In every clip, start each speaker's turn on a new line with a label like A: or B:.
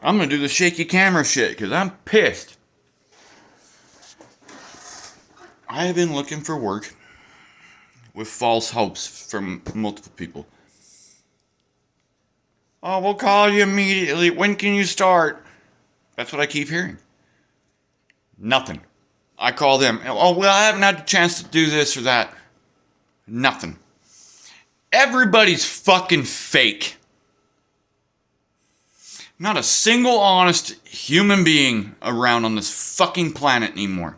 A: I'm going to do the shaky camera shit because I'm pissed. I have been looking for work with false hopes from multiple people. Oh, we'll call you immediately. When can you start? That's what I keep hearing. Nothing. I call them. Oh, well, I haven't had the chance to do this or that. Nothing. Everybody's fucking fake. Not a single honest human being around on this fucking planet anymore.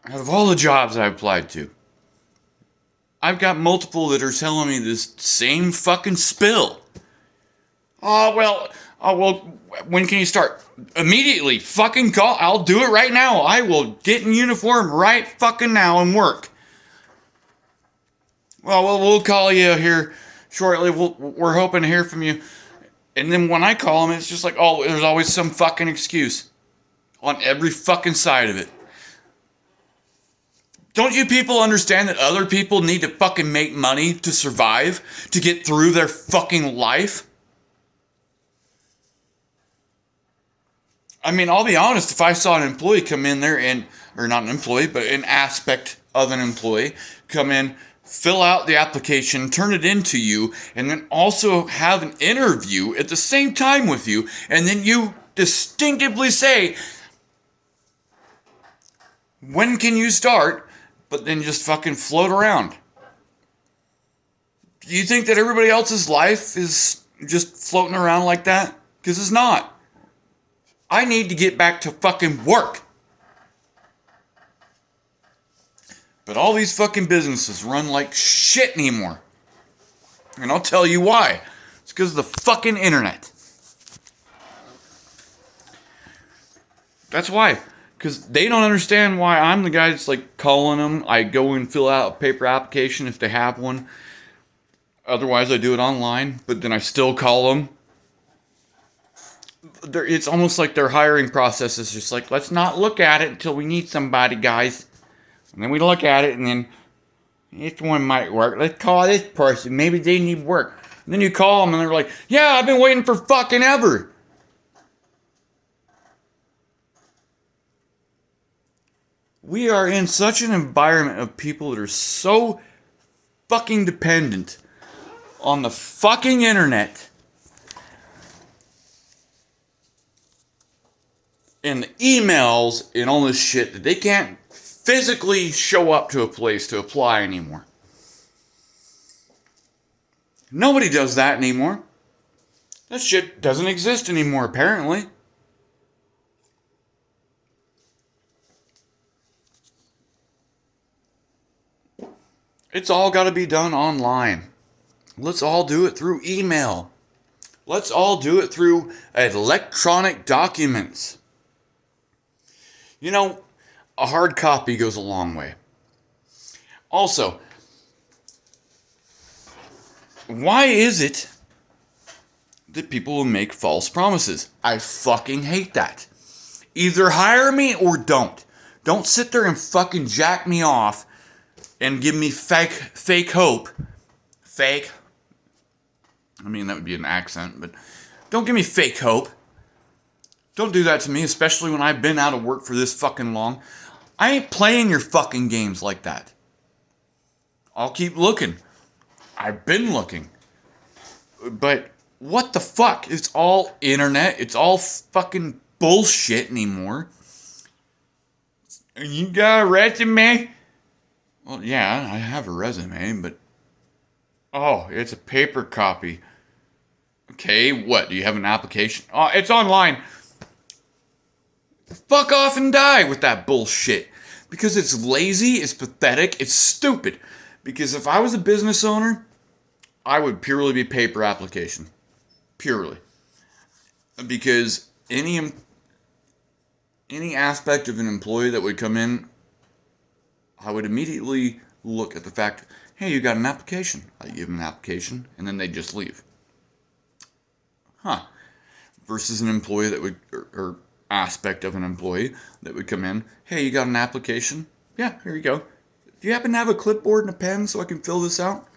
A: Out of all the jobs I applied to, I've got multiple that are telling me this same fucking spill. Well, when can you start? Immediately, fucking call. I'll do it right now. I will get in uniform right fucking now and work. Well, we'll call you here shortly. We're hoping to hear from you. And then when I call them, it's just like, oh, there's always some fucking excuse on every fucking side of it. Don't you people understand that other people need to fucking make money to survive, to get through their fucking life? I mean, I'll be honest, if I saw an employee come in there or not an employee, but an aspect of an employee come in, fill out the application, turn it into you, and then also have an interview at the same time with you, and then you distinctively say, when can you start? But then just fucking float around. Do you think that everybody else's life is just floating around like that? Because it's not. I need to get back to fucking work. But all these fucking businesses run like shit anymore. And I'll tell you why. It's because of the fucking internet. That's why. Because they don't understand why I'm the guy that's like calling them. I go and fill out a paper application if they have one. Otherwise, I do it online. But then I still call them. It's almost like their hiring process is just like, let's not look at it until we need somebody, guys. And then we look at it and then, this one might work. Let's call this person. Maybe they need work. And then you call them and they're like, yeah, I've been waiting for fucking ever. We are in such an environment of people that are so fucking dependent on the fucking internet and the emails and all this shit that they can't physically show up to a place to apply anymore. Nobody does that anymore. That shit doesn't exist anymore, apparently. It's all got to be done online. Let's all do it through email. Let's all do it through electronic documents. You know, a hard copy goes a long way. Also, why is it that people will make false promises? I fucking hate that. Either hire me or don't. Don't sit there and fucking jack me off and give me fake hope. Fake. I mean, that would be an accent, but don't give me fake hope. Don't do that to me, especially when I've been out of work for this fucking long. I ain't playing your fucking games like that. I'll keep looking. I've been looking. But what the fuck? It's all internet. It's all fucking bullshit anymore. You got a resume? Well, yeah, I have a resume, but... Oh, it's a paper copy. Okay, what? Do you have an application? Oh, it's online. Fuck off and die with that bullshit. Because it's lazy, it's pathetic, it's stupid. Because if I was a business owner, I would purely be paper application. Purely. Because any aspect of an employee that would come in, I would immediately look at the fact, hey, you got an application. I give them an application, and then they just leave. Huh. Versus an employee that would, or aspect of an employee that would come in, hey, you got an application? Yeah, here you go. Do you happen to have a clipboard and a pen so I can fill this out?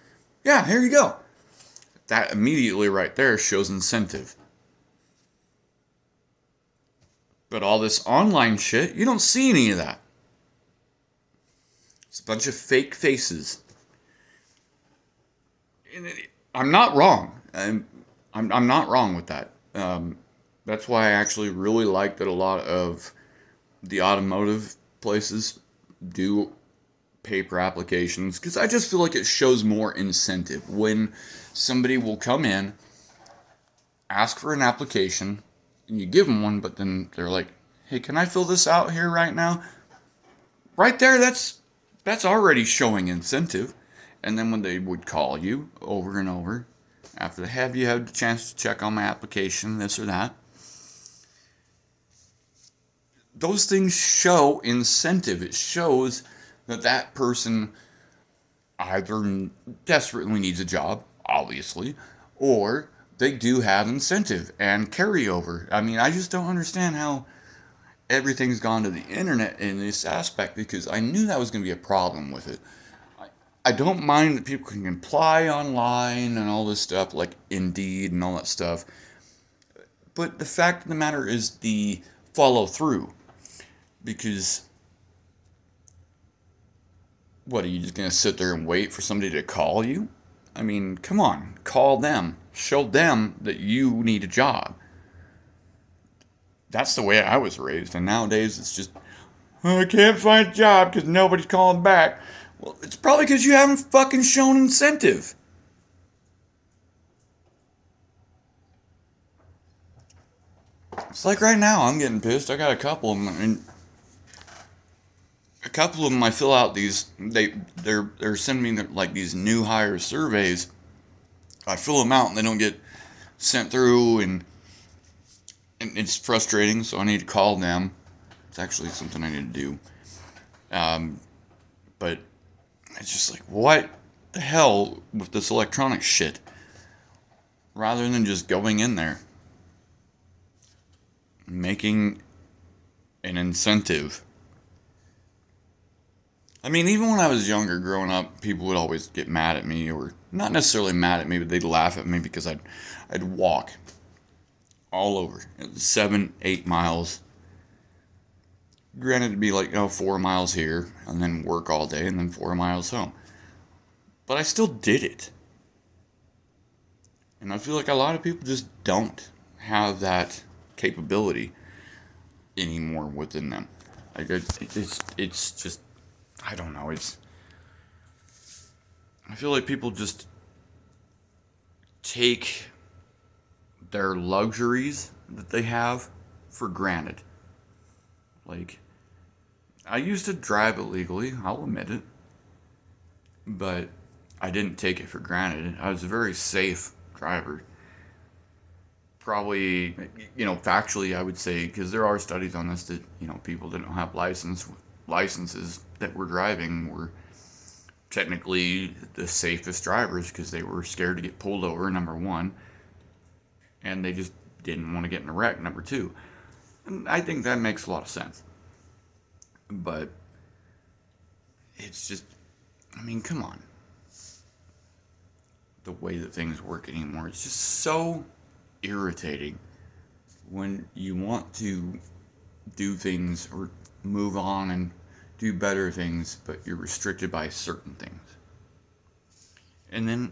A: Yeah, here you go. That immediately right there shows incentive. But all this online shit, you don't see any of that. It's a bunch of fake faces. I'm not wrong. I'm not wrong with that. That's why I actually really like that a lot of the automotive places do paper applications, because I just feel like it shows more incentive when somebody will come in, ask for an application, and you give them one, but then they're like, "Hey, can I fill this out here right now?" Right there, that's already showing incentive. And then when they would call you over and over after they have you had the chance to check on my application, this or that, those things show incentive. It shows that that person either desperately needs a job, obviously, or they do have incentive and carryover. I mean, I just don't understand how everything's gone to the internet in this aspect, because I knew that was going to be a problem with it. I don't mind that people can apply online and all this stuff, like Indeed and all that stuff. But the fact of the matter is the follow through. Because, what, are you just going to sit there and wait for somebody to call you? I mean, come on, call them. Show them that you need a job. That's the way I was raised, and nowadays it's just, "Oh, I can't find a job because nobody's calling back." Well, it's probably because you haven't fucking shown incentive. It's like right now, I'm getting pissed. I got a couple of them, and a couple of them I fill out these. They're sending me like these new hire surveys. I fill them out and they don't get sent through, and it's frustrating. So I need to call them. It's actually something I need to do. But it's just like, what the hell with this electronic shit? Rather than just going in there, making an incentive. I mean, even when I was younger, growing up, people would always get mad at me, or not necessarily mad at me, but they'd laugh at me because I'd walk all over 7-8 miles. Granted, it'd be like 4 miles here, and then work all day, and then 4 miles home. But I still did it. And I feel like a lot of people just don't have that capability anymore within them. Like it's just, I don't know. I feel like people just take their luxuries that they have for granted. Like, I used to drive illegally, I'll admit it, but I didn't take it for granted. I was a very safe driver. Probably, factually, I would say, because there are studies on this, that, people that don't have licenses that were driving were technically the safest drivers, because they were scared to get pulled over, number one, and they just didn't want to get in a wreck, number two. And I think that makes a lot of sense. But it's just, I mean, come on. The way that things work anymore, it's just so irritating when you want to do things or move on and do better things, but you're restricted by certain things. And then,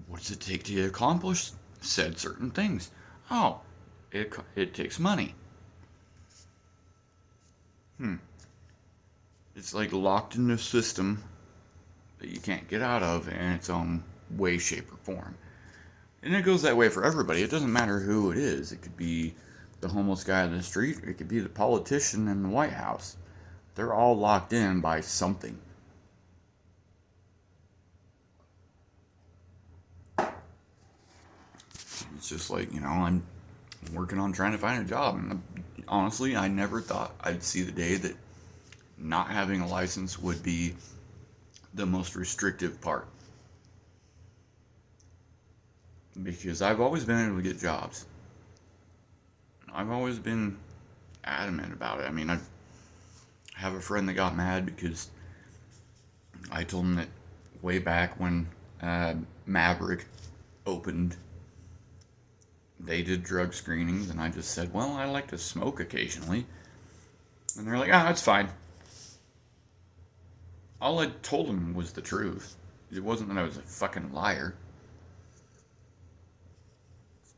A: what does it take to accomplish said certain things? Oh, it takes money. It's like locked in a system that you can't get out of in its own way, shape, or form. And it goes that way for everybody. It doesn't matter who it is. It could be the homeless guy on the street. It could be the politician in the White House. They're all locked in by something. It's just like, I'm working on trying to find a job. And honestly, I never thought I'd see the day that not having a license would be the most restrictive part. Because I've always been able to get jobs. I've always been adamant about it. I mean, I have a friend that got mad because I told him that way back when Maverick opened. They did drug screenings, and I just said, well, I like to smoke occasionally. And they're like, that's fine. All I told them was the truth. It wasn't that I was a fucking liar.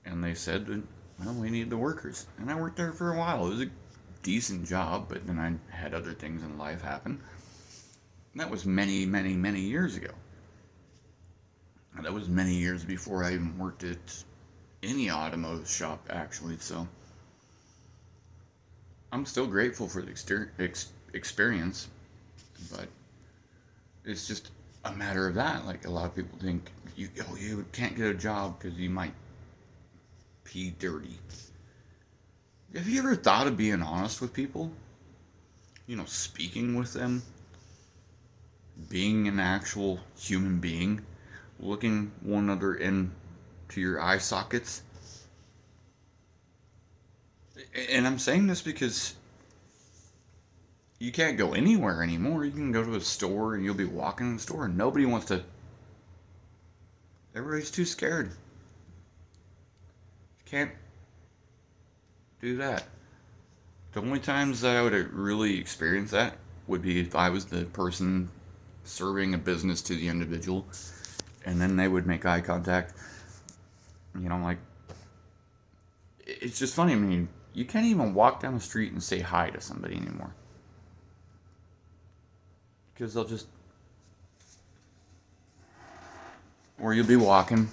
A: And they said, well, we need the workers. And I worked there for a while. It was a decent job, but then I had other things in life happen. And that was many, many, many years ago. And that was many years before I even worked at any automotive shop, actually. So I'm still grateful for the experience, but it's just a matter of that. Like, a lot of people think you can't get a job because you might pee dirty. Have you ever thought of being honest with people? Speaking with them, being an actual human being, looking one another into your eye sockets. And I'm saying this because you can't go anywhere anymore. You can go to a store and you'll be walking in the store and nobody wants to. Everybody's too scared. You can't do that. The only times that I would really experience that would be if I was the person serving a business to the individual and then they would make eye contact. Like, it's just funny. I mean, you can't even walk down the street and say hi to somebody anymore. Because they'll just. Or you'll be walking.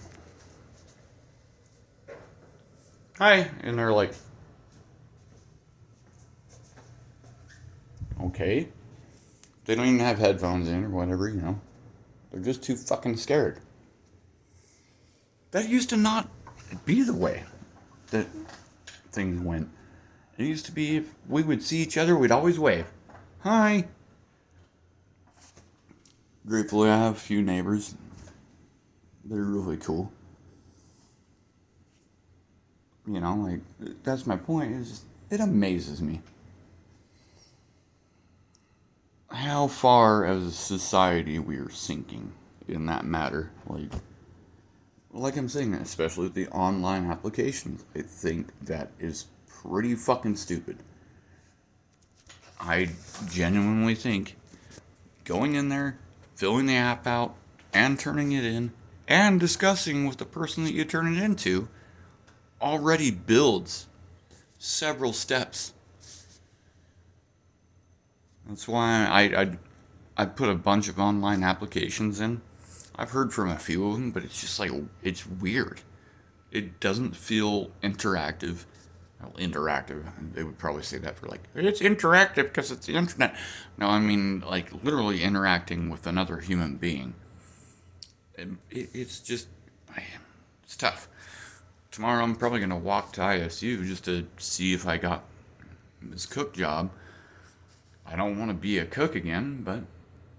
A: Hi. And they're like, okay. They don't even have headphones in or whatever, They're just too fucking scared. That used to not be the way that things went. It used to be if we would see each other, we'd always wave. Hi. Gratefully, I have a few neighbors. They're really cool. Like, that's my point. It amazes me how far as a society we are sinking in that matter. Like I'm saying, especially with the online applications, I think that is pretty fucking stupid. I genuinely think going in there, filling the app out, and turning it in, and discussing with the person that you turn it into already builds several steps. That's why I put a bunch of online applications in. I've heard from a few of them, but it's just like, it's weird. It doesn't feel interactive. Well, interactive. They would probably say that for it's interactive because it's the internet. No, I mean, like, literally interacting with another human being. It's just, it's tough. Tomorrow I'm probably going to walk to ISU just to see if I got this cook job. I don't want to be a cook again, but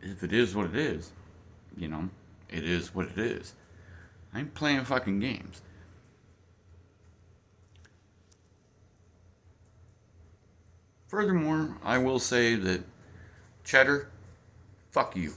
A: if it is what it is, it is what it is. I ain't playing fucking games. Furthermore, I will say that Cheddar, fuck you.